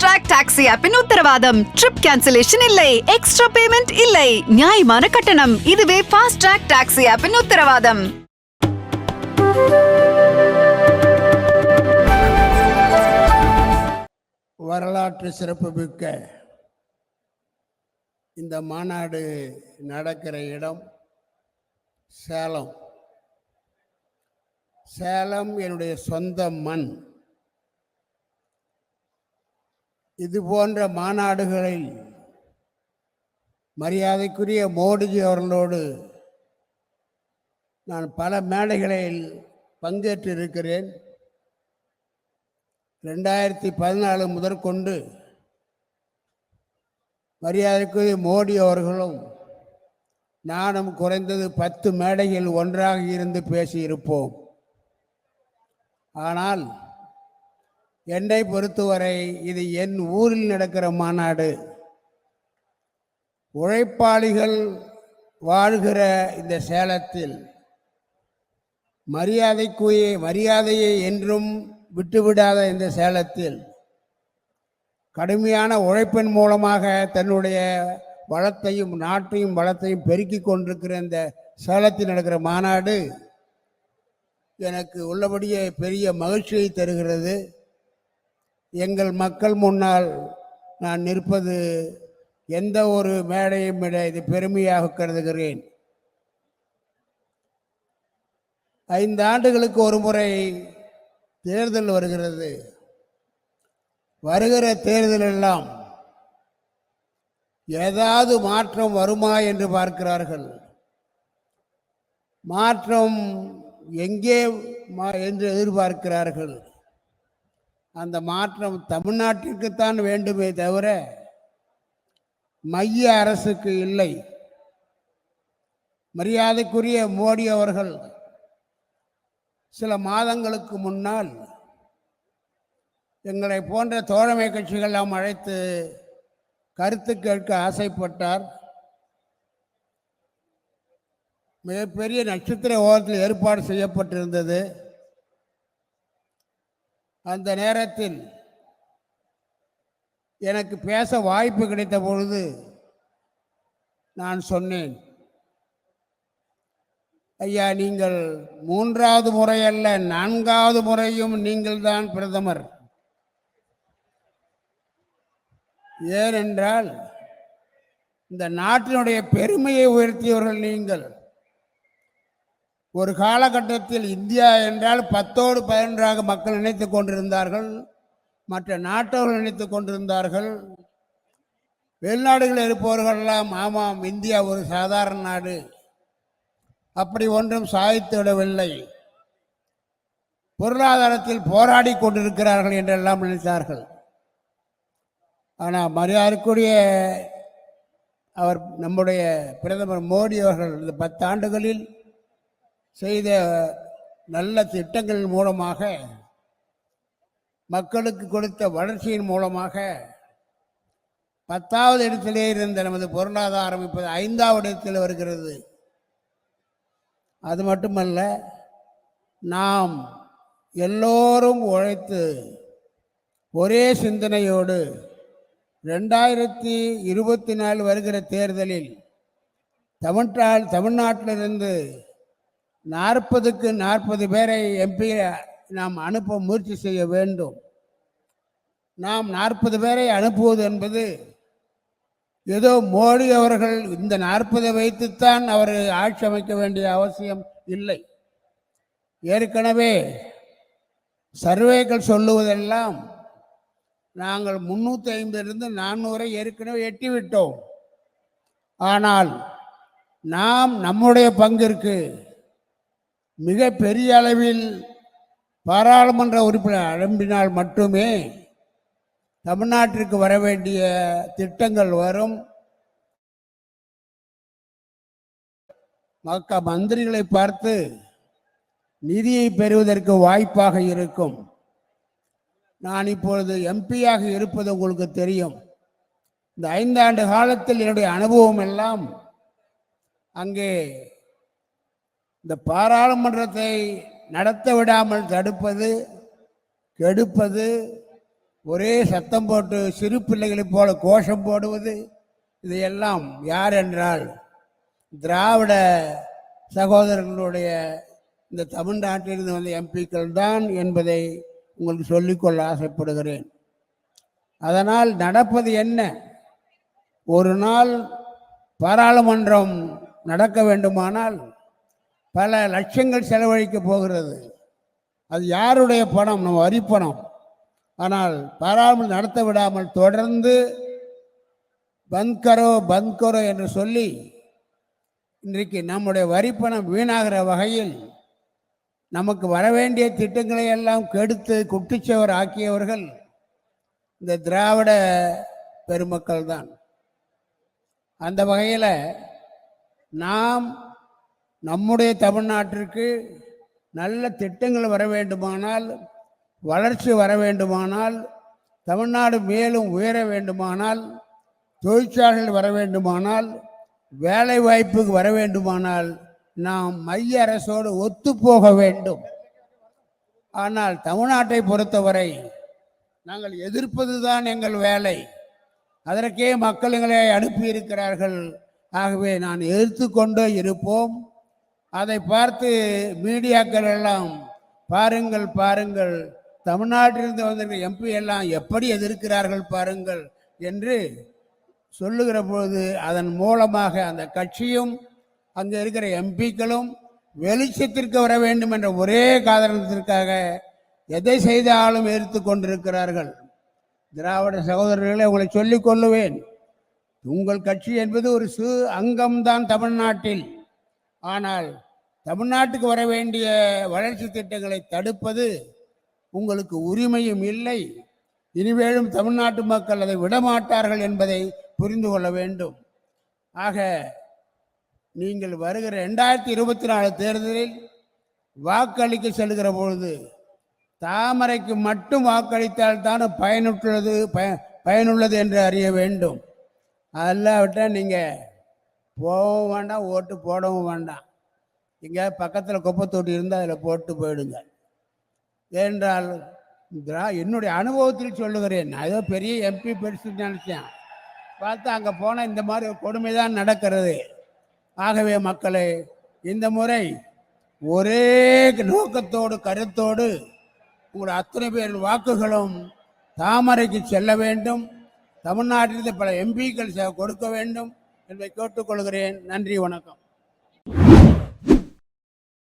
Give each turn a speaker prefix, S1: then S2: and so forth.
S1: Fast track taxi ஆப்பின் உத்தரவாதம். Trip cancellation இல்லை, extra payment இல்லை, நியாயமான கட்டணம். இதுவே ஃபாஸ்ட் ட்ராக் டாக்ஸி ஆப்பின் உத்தரவாதம்.
S2: வரலாற்று சிறப்புமிக்க இந்த மாநாடு நடக்கிற இடம் சேலம். சேலம் என்னுடைய சொந்த மண். இது போன்ற மாநாடுகளில் மரியாதைக்குரிய மோடிஜி அவர்களோடு நான் பல மேடைகளில் பங்கேற்றிருக்கிறேன். 2014 முதற்கொண்டு மரியாதைக்குரிய மோடி அவர்களும் நானும் குறைந்தது 10 மேடையில் ஒன்றாக இருந்து பேசியிருப்போம். ஆனால் என்னை பொறுத்தவரை இது என் ஊரில் நடக்கிற மாநாடு. உழைப்பாளிகள் வாழ்கிற இந்த சேலத்தில் மரியாதையை என்றும் விட்டுவிடாத இந்த சேலத்தில் கடுமையான உழைப்பின் மூலமாக தன்னுடைய வளத்தையும் நாட்டையும் வளத்தையும் பெருக்கி கொண்டிருக்கிற இந்த சேலத்தில் நடக்கிற மாநாடு எனக்கு உள்ளபடியே பெரிய மகிழ்ச்சியை தருகிறது. எங்கள் மக்கள் முன்னால் நான் நிற்பது எந்த ஒரு மேடையும் விட இது பெருமையாக கருதுகிறேன். 5 ஆண்டுகளுக்கு ஒரு முறை தேர்தல் வருகிறது. வருகிற தேர்தலெல்லாம் ஏதாவது மாற்றம் வருமா என்று பார்க்கிறார்கள். மாற்றம் எங்கே என்று எதிர்பார்க்கிறார்கள். அந்த மாற்றம் தமிழ்நாட்டிற்குத்தான் வேண்டுமே தவிர மைய அரசுக்கு இல்லை. மரியாதைக்குரிய மோடி அவர்கள் சில மாதங்களுக்கு முன்னால் எங்களை போன்ற தோழமை கட்சிகளெல்லாம் அழைத்து கருத்து கேட்க ஆசைப்பட்டார். மிகப்பெரிய நட்சத்திர ஓரத்தில் ஏற்பாடு செய்யப்பட்டிருந்தது. அந்த நேரத்தில் எனக்கு பேச வாய்ப்பு கிடைத்த பொழுது நான் சொன்னேன், ஐயா, நீங்கள் 3வது முறை அல்ல 4வது முறையும் நீங்கள் தான் பிரதமர். ஏனென்றால் இந்த நாட்டினுடைய பெருமையை உயர்த்தியவர்கள் நீங்கள். ஒரு காலகட்டத்தில் இந்தியா என்றால் 10ஓடு 11ஆக மக்கள் நினைத்து கொண்டிருந்தார்கள். மற்ற நாட்டவர்கள் நினைத்து கொண்டிருந்தார்கள். வெளிநாடுகளில் இருப்பவர்களெல்லாம் ஆமாம், இந்தியா ஒரு சாதாரண நாடு, அப்படி ஒன்றும் சாதித்து விடவில்லை, பொருளாதாரத்தில் போராடி கொண்டிருக்கிறார்கள் என்றெல்லாம் நினைத்தார்கள். ஆனால் மரியாதைக்குரிய அவர் நம்முடைய பிரதமர் மோடி அவர்கள் இந்த 10 ஆண்டுகளில் செய்த நல்ல திட்டங்கள் மூலமாக, மக்களுக்கு கொடுத்த வளர்ச்சியின் மூலமாக 10வது இடத்திலே இருந்த நமது பொருளாதாரம் இப்போது 5வது இடத்தில் வருகிறது. அது மட்டுமல்ல, நாம் எல்லோரும் உழைத்து ஒரே சிந்தனையோடு 2024 வருகிற தேர்தலில் தமிழ்நாட்டிலிருந்து 40க்கு 40 பேரை எம்பி நாம் அனுப்ப முயற்சி செய்ய வேண்டும். நாம் 40 பேரை அனுப்புவது என்பது ஏதோ மோடி அவர்கள் இந்த 40 வைத்துத்தான் அவர் ஆட்சி அமைக்க வேண்டிய அவசியம் இல்லை. ஏற்கனவே சர்வேக்கள் சொல்லுவதெல்லாம் நாங்கள் 350 400 ஏற்கனவே எட்டிவிட்டோம். ஆனால் நாம் நம்முடைய பங்கிற்கு மிக பெரிய அளவில் பாராளுமன்ற உறுப்பினர் அனுப்பினால் மட்டுமே தமிழ்நாட்டிற்கு வர வேண்டிய திட்டங்கள் வரும். மந்திரிகளை பார்த்து நிதியை பெறுவதற்கு வாய்ப்பாக இருக்கும். நான் இப்பொழுது எம்பியாக இருப்பது உங்களுக்கு தெரியும். இந்த 5 ஆண்டு காலத்தில் என்னுடைய அனுபவம் எல்லாம் அங்கே இந்த பாராளுமன்றத்தை நடத்த விடாமல் தடுப்பது, கெடுப்பது, ஒரே சத்தம் போட்டு சிறு பிள்ளைகளைப் போல கோஷம் போடுவது, இதையெல்லாம் யார் என்றால் திராவிட சகோதரர்களுடைய இந்த தமிழ்நாட்டிலிருந்து வந்த எம்பிக்கள் தான் என்பதை உங்களுக்கு சொல்லிக்கொள்ள ஆசைப்படுகிறேன். அதனால் நடப்பது என்ன? ஒரு நாள் பாராளுமன்றம் நடக்க வேண்டுமானால் பல லட்சங்கள் செலவழிக்க போகிறது. அது யாருடைய பணம்? நம்ம வரி பணம். ஆனால் பாராளுமன்றம் நடத்த விடாமல் தொடர்ந்து பந்த்கரோ பந்த்கரோ என்று சொல்லி இன்றைக்கு நம்முடைய வரிப்பணம் வீணாகிற வகையில் நமக்கு வரவேண்டிய திட்டங்களை எல்லாம் கெடுத்து குட்டிச்சவர் ஆக்கியவர்கள் இந்த திராவிட பெருமக்கள் தான். அந்த வகையில் நாம் நம்முடைய தமிழ்நாட்டிற்கு நல்ல திட்டங்கள் வர வேண்டுமானால், வளர்ச்சி வர வேண்டுமானால், தமிழ்நாடு மேலும் உயர வேண்டுமானால், தொழிற்சாலைகள் வர வேண்டுமானால், வேலை வாய்ப்புக்கு வர வேண்டுமானால் நாம் மைய அரசோடு ஒத்துப்போக வேண்டும். ஆனால் தமிழ்நாட்டை பொறுத்தவரை நாங்கள் எதிர்ப்பது தான் எங்கள் வேலை. அதற்கே மக்கள் எங்களை அனுப்பியிருக்கிறார்கள். ஆகவே நான் எதிர்த்து கொண்டே இருப்போம். அதை பார்த்து மீடியாக்கள் எல்லாம் பாருங்கள் பாருங்கள், தமிழ்நாட்டிலிருந்து வந்திருக்கிற எம்பி எல்லாம் எப்படி எதிர்க்கிறார்கள் பாருங்கள் என்று சொல்லுகிற பொழுது அதன் மூலமாக அந்த கட்சியும் அங்கே இருக்கிற எம்பிக்களும் வெளிச்சத்திற்கு வர வேண்டும் என்ற ஒரே காரணத்திற்காக எதை செய்தாலும் எதிர்த்து கொண்டிருக்கிறார்கள். திராவிட சகோதரர்களை உங்களை சொல்லிக் கொள்ளுவேன், உங்கள் கட்சி என்பது ஒரு சிறு அங்கம்தான் தமிழ்நாட்டில். ஆனால் தமிழ்நாட்டுக்கு வர வேண்டிய வளர்ச்சி திட்டங்களை தடுப்பது உங்களுக்கு உரிமையும் இல்லை. இனிமேலும் தமிழ்நாட்டு மக்கள் அதை விடமாட்டார்கள் என்பதை புரிந்து கொள்ள வேண்டும். ஆக நீங்கள் வருகிற 2024 தேர்தலில் வாக்களிக்க செல்கிற பொழுது தாமரைக்கு மட்டும் வாக்களித்தால் தான் பயனுள்ளது என்று அறிய வேண்டும். அல்லாவிட்டால் நீங்கள் போகவும் வேண்டாம், ஓட்டு போடவும் வேண்டாம். இங்கே பக்கத்தில் குப்பை தொட்டி இருந்தால் அதில் போட்டு போயிடுங்க. ஏனென்றால் என்னுடைய அனுபவத்தில் சொல்லுகிறேன். ஏதோ பெரிய எம்பி பெருசுன்னு நினச்சேன், பார்த்தா அங்கே போனால் இந்த மாதிரி ஒரு கொடுமை தான் நடக்கிறது. ஆகவே மக்களே, இந்த முறை ஒரே நோக்கத்தோடு கருத்தோடு உங்களுடைய அத்தனை பேர் வாக்குகளும் தாமரைக்கு செல்ல வேண்டும். தமிழ்நாட்டிலிருந்து பல எம்பிக்கள் கொடுக்க வேண்டும் என்பதை கேட்டுக்கொள்கிறேன். நன்றி, வணக்கம்.